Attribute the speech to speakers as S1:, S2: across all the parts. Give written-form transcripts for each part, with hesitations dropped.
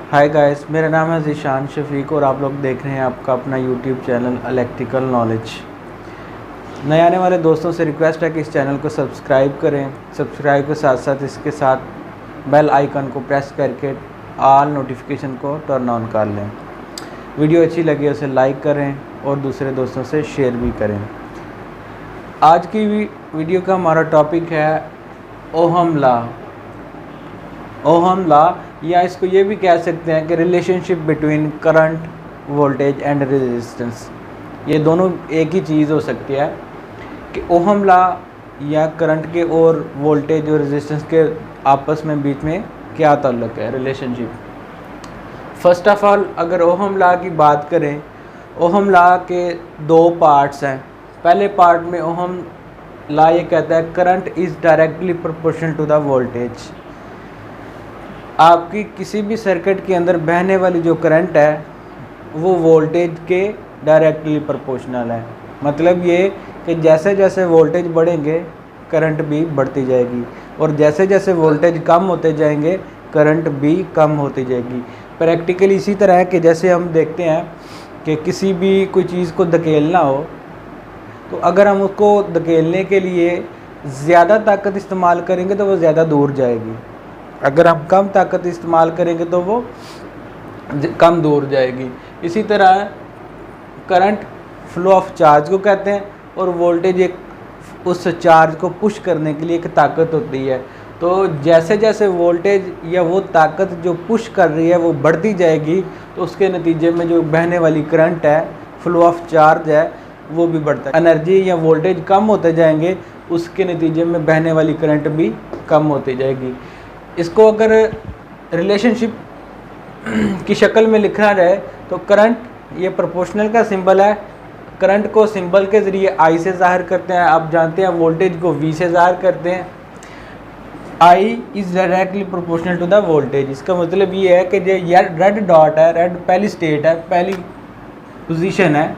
S1: Hi guys, मेरा नाम है ज़ीशान शफीक और आप लोग देख रहे हैं आपका अपना यूट्यूब चैनल इलेक्ट्रिकल नॉलेज। नए आने वाले दोस्तों से रिक्वेस्ट है कि इस चैनल को सब्सक्राइब करें। सब्सक्राइब के साथ साथ इसके साथ बेल आइकन को प्रेस करके ऑल नोटिफिकेशन को टर्न ऑन कर लें। वीडियो अच्छी लगी उसे लाइक करें और दूसरे दोस्तों से शेयर भी करें। आज की वीडियो का हमारा टॉपिक है ओहम लॉ। ओहम लॉ, या इसको ये भी कह सकते हैं कि relationship between current, voltage and resistance. ये दोनों एक ही चीज़ हो सकती है कि ओहम लॉ या करंट के और वोल्टेज और रेजिस्टेंस के आपस में बीच में क्या ताल्लुक़ है, रिलेशनशिप। फर्स्ट ऑफ ऑल अगर ओहम लॉ की बात करें, ओहम लॉ के दो पार्ट्स हैं। पहले पार्ट में ओहम लॉ ये कहता है current is directly proportional to the voltage. आपकी किसी भी सर्किट के अंदर बहने वाली जो करंट है वो वोल्टेज के डायरेक्टली प्रोपोर्शनल है। मतलब ये कि जैसे जैसे वोल्टेज बढ़ेंगे करंट भी बढ़ती जाएगी और जैसे जैसे वोल्टेज कम होते जाएंगे करंट भी कम होती जाएगी। प्रैक्टिकली इसी तरह है कि जैसे हम देखते हैं कि किसी भी कोई चीज़ को धकेलना हो तो अगर हम उसको धकेलने के लिए ज़्यादा ताकत इस्तेमाल करेंगे तो वो ज़्यादा दूर जाएगी। अगर हम कम ताकत इस्तेमाल करेंगे तो वो कम दूर जाएगी। इसी तरह करंट फ्लो ऑफ चार्ज को कहते हैं और वोल्टेज एक उस चार्ज को पुश करने के लिए एक ताकत होती है। तो जैसे जैसे वोल्टेज या वो ताकत जो पुश कर रही है वो बढ़ती जाएगी तो उसके नतीजे में जो बहने वाली करंट है, फ्लो ऑफ चार्ज है, वो भी बढ़ता है। एनर्जी या वोल्टेज कम होते जाएंगे उसके नतीजे में बहने वाली करंट भी कम होती जाएगी। इसको अगर रिलेशनशिप की शक्ल में लिखना रहे तो करंट ये प्रोपोर्शनल का सिंबल है। करंट को सिंबल के ज़रिए आई से ज़ाहिर करते हैं। आप जानते हैं वोल्टेज को वी से ज़ाहिर करते हैं। I is directly proportional to the voltage. इसका मतलब ये है कि जो रेड डॉट है, रेड पहली स्टेट है, पहली पोजीशन है।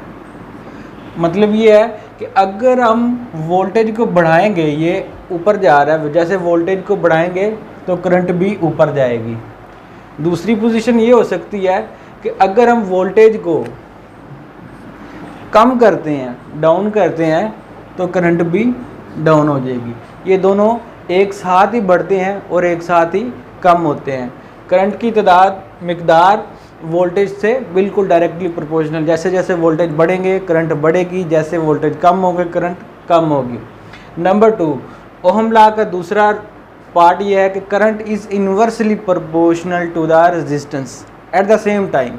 S1: मतलब ये है कि अगर हम वोल्टेज को बढ़ाएंगे, ये ऊपर जा रहा है, जैसे वोल्टेज को बढ़ाएंगे तो करंट भी ऊपर जाएगी। दूसरी पोजीशन ये हो सकती है कि अगर हम वोल्टेज को कम करते हैं, डाउन करते हैं, तो करंट भी डाउन हो जाएगी। ये दोनों एक साथ ही बढ़ते हैं और एक साथ ही कम होते हैं। करंट की मिकदार वोल्टेज से बिल्कुल डायरेक्टली प्रोपोर्शनल। जैसे जैसे वोल्टेज बढ़ेंगे करंट बढ़ेगी, जैसे वोल्टेज कम होंगे करंट कम होगी। नंबर 2, ओहम लॉ का दूसरा पार्ट ये है कि current is inversely proportional to the resistance at the same time.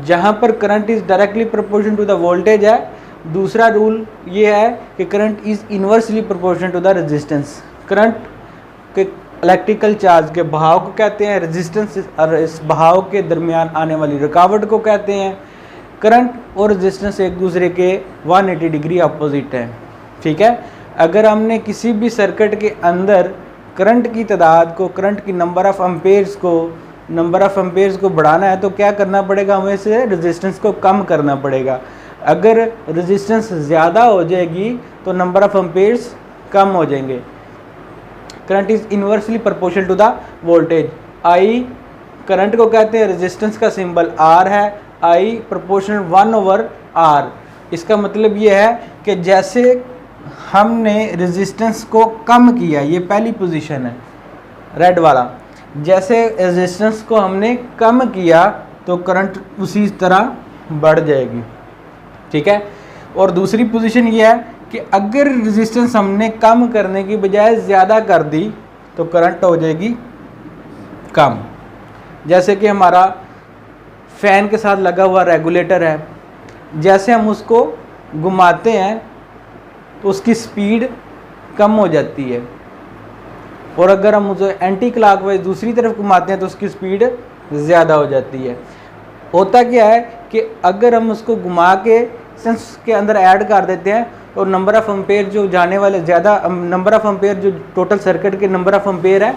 S1: जहाँ पर current is directly proportional to the voltage है, दूसरा रूल ये है कि current is inversely proportional to the resistance. Current के इलेक्ट्रिकल चार्ज के बहाव को कहते हैं, रेजिस्टेंस और इस बहाव के दरमियान आने वाली रुकावट को कहते हैं। करंट और रेजिस्टेंस एक दूसरे के 180 डिग्री अपोजिट हैं। ठीक है, अगर हमने किसी भी सर्किट के अंदर करंट की तादाद को, करंट की नंबर ऑफ़ एम्पेयर्स को बढ़ाना है तो क्या करना पड़ेगा, हमें से रेजिस्टेंस को कम करना पड़ेगा। अगर रेजिस्टेंस ज़्यादा हो जाएगी तो नंबर ऑफ़ एम्पेयर्स कम हो जाएंगे। Current is inversely proportional to the voltage. I current को कहते हैं, रेजिस्टेंस का सिंबल आर है, आई प्रोपोर्शनल 1/R। इसका मतलब ये है कि जैसे हमने रेजिस्टेंस को कम किया, ये पहली पोजीशन है रेड वाला, जैसे रेजिस्टेंस को हमने कम किया तो करंट उसी तरह बढ़ जाएगी। ठीक है, और दूसरी पोजीशन ये है कि अगर रेजिस्टेंस हमने कम करने की बजाय ज़्यादा कर दी तो करंट हो जाएगी कम। जैसे कि हमारा फ़ैन के साथ लगा हुआ रेगुलेटर है, जैसे हम उसको घुमाते हैं तो उसकी स्पीड कम हो जाती है और अगर हम उसे एंटी क्लॉकवाइज दूसरी तरफ घुमाते हैं तो उसकी स्पीड ज़्यादा हो जाती है। होता क्या है कि अगर हम उसको घुमा के सेंस के अंदर ऐड कर देते हैं और नंबर ऑफ़ एम्पेयर जो जाने वाले ज़्यादा नंबर ऑफ़ एम्पेयर जो टोटल सर्किट के नंबर ऑफ़ एम्पेयर है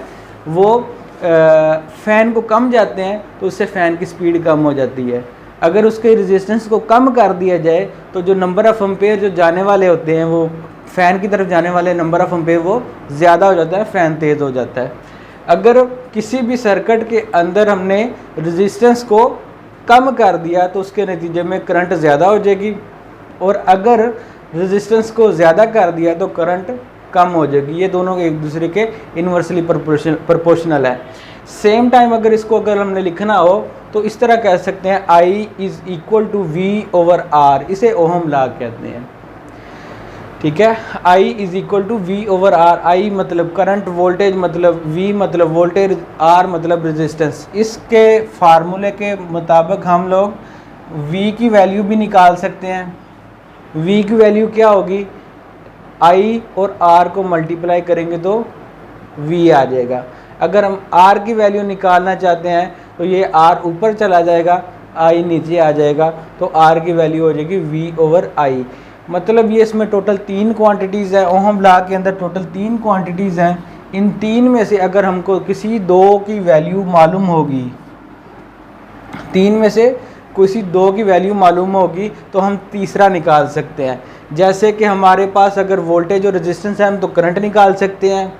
S1: वो फ़ैन को कम जाते हैं तो उससे फ़ैन की स्पीड कम हो जाती है। अगर उसके रेजिस्टेंस को कम कर दिया जाए तो जो नंबर ऑफ़ एम्पेयर जो जाने वाले होते हैं वो फ़ैन की तरफ जाने वाले नंबर ऑफ़ एम्पेयर वो ज़्यादा हो जाता है, फ़ैन तेज़ हो जाता है। अगर किसी भी सर्किट के अंदर हमने रेजिस्टेंस को कम कर दिया तो उसके नतीजे में करंट ज़्यादा हो जाएगी, और अगर रेजिस्टेंस को ज़्यादा कर दिया तो करंट कम हो जाएगी। ये दोनों एक दूसरे के इन्वर्सली प्रोपोर्शनल है। सेम टाइम अगर इसको अगर हमने लिखना हो तो इस तरह कह सकते हैं I is equal to V/R, इसे ओहम लॉ कहते हैं। ठीक है, I is equal to V/R। I मतलब करंट, वोल्टेज मतलब V मतलब वोल्टेज, R मतलब रेजिस्टेंस। इसके फार्मूले के मुताबिक हम लोग V की वैल्यू भी निकाल सकते हैं। V की वैल्यू क्या होगी, I और R को मल्टीप्लाई करेंगे तो V आ जाएगा। अगर हम R की वैल्यू निकालना चाहते हैं तो ये R ऊपर चला जाएगा, I नीचे आ जाएगा, तो R की वैल्यू हो जाएगी V/I। मतलब ये इसमें टोटल 3 क्वांटिटीज़ है। ओहम लॉ के अंदर टोटल 3 क्वांटिटीज़ हैं। इन 3 में से अगर हमको किसी 2 की वैल्यू मालूम होगी, 3 में से किसी 2 की वैल्यू मालूम होगी तो हम तीसरा निकाल सकते हैं। जैसे कि हमारे पास अगर वोल्टेज और रेजिस्टेंस है हम तो करंट निकाल सकते हैं,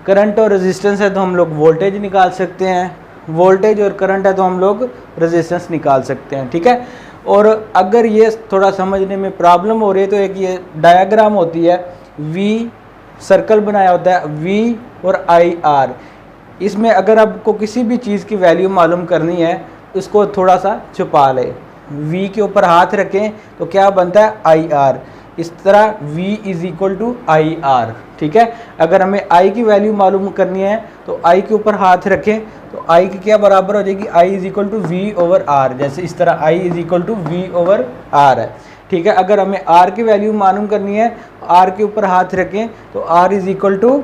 S1: करंट और रेजिस्टेंस है तो हम लोग वोल्टेज निकाल सकते हैं, वोल्टेज और करंट है तो हम लोग रेजिस्टेंस निकाल सकते हैं। ठीक है, और अगर ये थोड़ा समझने में प्रॉब्लम हो रही है तो एक ये डायग्राम होती है, V सर्कल बनाया होता है, V और IR। इसमें अगर आपको किसी भी चीज़ की वैल्यू मालूम करनी है उसको थोड़ा सा छुपा लें, V के ऊपर हाथ रखें तो क्या बनता है IR। इस तरह V is equal to IR। ठीक है, अगर हमें I की वैल्यू मालूम करनी है तो I के ऊपर हाथ रखें तो I की क्या बराबर हो जाएगी, I is equal to V/R। जैसे इस तरह I is equal to V/R है। ठीक है, अगर हमें R की वैल्यू मालूम करनी है R के ऊपर हाथ रखें तो R is equal to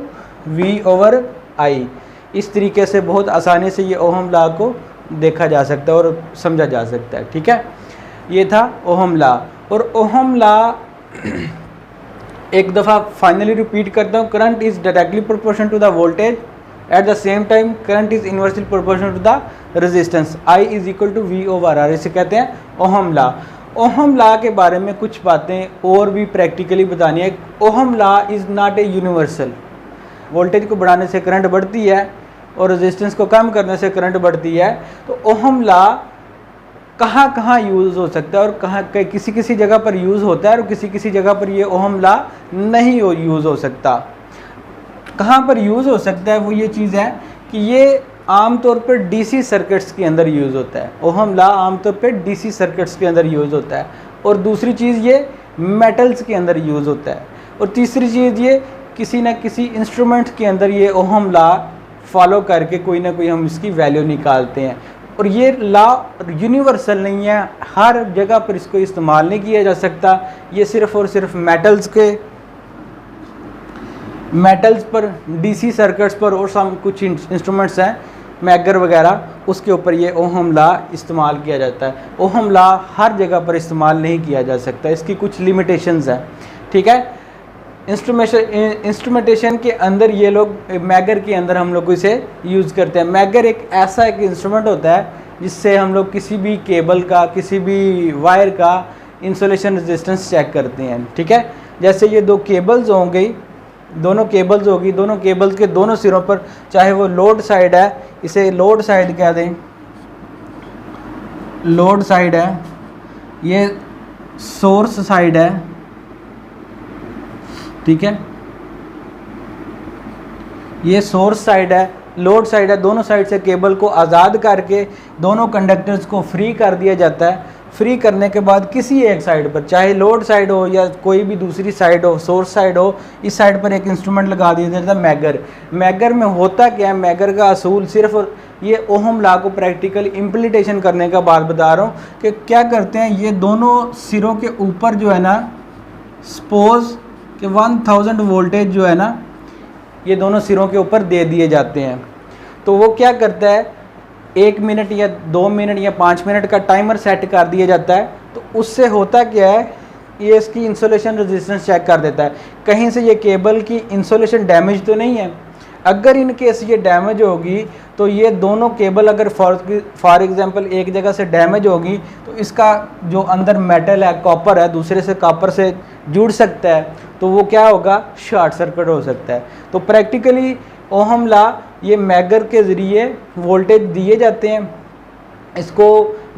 S1: V/I। इस तरीके से बहुत आसानी से ये ओहम लॉ को देखा जा सकता है और समझा जा सकता है। ठीक है, ये था ओहम लॉ। और ओहम लॉ एक दफ़ा फाइनली रिपीट करता हूँ, current is directly proportional to the voltage, at the same time current is inversely proportional to the resistance, I is equal to V/R। इसे कहते हैं ओहम लॉ। ओहम लॉ के बारे में कुछ बातें और भी प्रैक्टिकली बतानी है। Ohm law is not a universal. Voltage को बढ़ाने से करंट बढ़ती है और रेजिस्टेंस को कम करने से करंट बढ़ती है। तो ओहम लॉ कहाँ कहाँ यूज़ हो सकता है और कहाँ किसी किसी जगह पर यूज़ होता है और किसी किसी जगह पर ये ओहम लॉ नहीं यूज़ हो सकता। कहाँ पर यूज़ हो सकता है वो ये चीज़ है कि ये आमतौर पर डीसी सर्किट्स के अंदर यूज़ होता है। ओहम लॉ आमतौर पर डीसी सर्किट्स के अंदर यूज़ होता है। और दूसरी चीज़ ये मेटल्स के अंदर यूज़ होता है। और तीसरी चीज़ ये किसी न किसी इंस्ट्रूमेंट के अंदर ये ओहम लॉ फॉलो करके कोई ना कोई हम इसकी वैल्यू निकालते हैं। और ये लॉ यूनिवर्सल नहीं है, हर जगह पर इसको इस्तेमाल नहीं किया जा सकता। ये सिर्फ़ और सिर्फ मेटल्स पर, डीसी सर्किट्स पर और सम कुछ इंस्ट्रूमेंट्स हैं मैगर वगैरह, उसके ऊपर ये ओहम लॉ इस्तेमाल किया जाता है। ओहम लॉ हर जगह पर इस्तेमाल नहीं किया जा सकता, इसकी कुछ लिमिटेशंस हैं। ठीक है, इंस्ट्रूमेंटेशन के अंदर ये लोग मैगर के अंदर हम लोग इसे यूज़ करते हैं। मैगर एक ऐसा एक इंस्ट्रूमेंट होता है जिससे हम लोग किसी भी केबल का, किसी भी वायर का इंसुलेशन रेजिस्टेंस चेक करते हैं। ठीक है, जैसे ये दो केबल्स होंगी, दोनों केबल्स के दोनों सिरों पर, चाहे वो लोड साइड है, इसे लोड साइड कह दें, लोड साइड है, ये सोर्स साइड है। ठीक है, ये सोर्स साइड है, लोड साइड है। दोनों साइड से केबल को आज़ाद करके दोनों कंडक्टर्स को फ्री कर दिया जाता है। फ्री करने के बाद किसी एक साइड पर, चाहे लोड साइड हो या कोई भी दूसरी साइड हो, सोर्स साइड हो, इस साइड पर एक इंस्ट्रूमेंट लगा दिया जाता है मैगर। मैगर में होता क्या है, मैगर का असूल सिर्फ ये ओहम लॉ को प्रैक्टिकल इम्प्लीमेंटेशन करने का बात बता रहा हूँ कि क्या करते हैं, ये दोनों सिरों के ऊपर जो है ना, सपोज कि 1000 वोल्टेज जो है ना, ये दोनों सिरों के ऊपर दे दिए जाते हैं। तो वो क्या करता है, 1 मिनट या 2 मिनट या 5 मिनट का टाइमर सेट कर दिया जाता है। तो उससे होता क्या है, ये इसकी इंसुलेशन रेजिस्टेंस चेक कर देता है, कहीं से ये केबल की इंसुलेशन डैमेज तो नहीं है। अगर इन केस ये डैमेज होगी तो ये दोनों केबल अगर फॉर एग्जांपल एक जगह से डैमेज होगी तो इसका जो अंदर मेटल है, कॉपर है, दूसरे से कॉपर से जुड़ सकता है, तो वो क्या होगा, शॉर्ट सर्किट हो सकता है। तो प्रैक्टिकली ओहम लॉ, ये मैगर के ज़रिए वोल्टेज दिए जाते हैं। इसको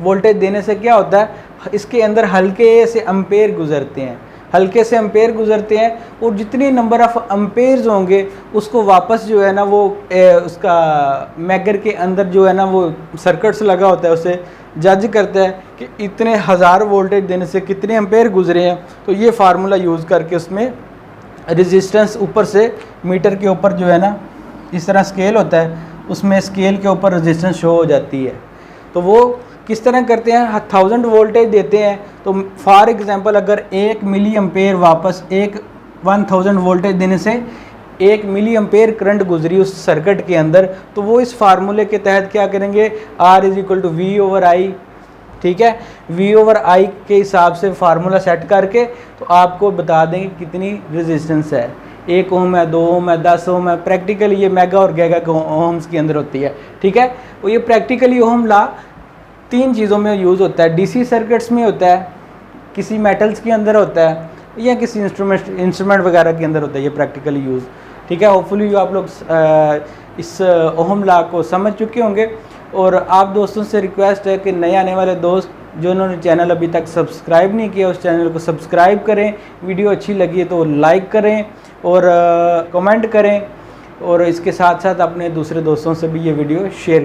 S1: वोल्टेज देने से क्या होता है, इसके अंदर हल्के से एम्पेयर गुजरते हैं, हल्के से एम्पेयर गुजरते हैं, और जितनी नंबर ऑफ़ एम्पेयर्स होंगे उसको वापस जो है ना वो उसका मैगर के अंदर जो है ना वो सर्किट्स लगा होता है, उसे जज करता है कि इतने हज़ार वोल्टेज देने से कितने एम्पेयर गुजरे हैं। तो ये फार्मूला यूज़ करके उसमें रेजिस्टेंस ऊपर से मीटर के ऊपर जो है ना इस तरह स्केल होता है, उसमें स्केल के ऊपर रेजिस्टेंस शो हो जाती है। तो वो किस तरह करते हैं, 1000 वोल्टेज देते हैं तो फॉर एग्जांपल अगर 1 मिली एम्पेयर वापस 1000 वोल्टेज देने से 1 मिली एम्पेयर करंट गुजरी उस सर्किट के अंदर, तो वो इस फार्मूले के तहत क्या करेंगे, R = V/I, ठीक है, V/I के हिसाब से फार्मूला सेट करके तो आपको बता देंगे कितनी रेजिस्टेंस है, 1 ओम है, 2 ओम है, 10 ओम है। प्रैक्टिकली ये मेगा और गीगा ओम्स के अंदर होती है, ठीक है। और ये प्रैक्टिकली ओहम लॉ 3 चीज़ों में यूज़ होता है, डीसी सर्किट्स में होता है, किसी मेटल्स के अंदर होता है, या किसी इंस्ट्रूमेंट वगैरह के अंदर होता है ये प्रैक्टिकली यूज़, ठीक है। होपफुली आप लोग इस ओहम लॉ को समझ चुके होंगे। और आप दोस्तों से रिक्वेस्ट है कि नए आने वाले दोस्त जो उन्होंने चैनल अभी तक सब्सक्राइब नहीं किया उस चैनल को सब्सक्राइब करें, वीडियो अच्छी लगी है तो लाइक करें और कमेंट करें, और इसके साथ साथ अपने दूसरे दोस्तों से भी ये वीडियो शेयर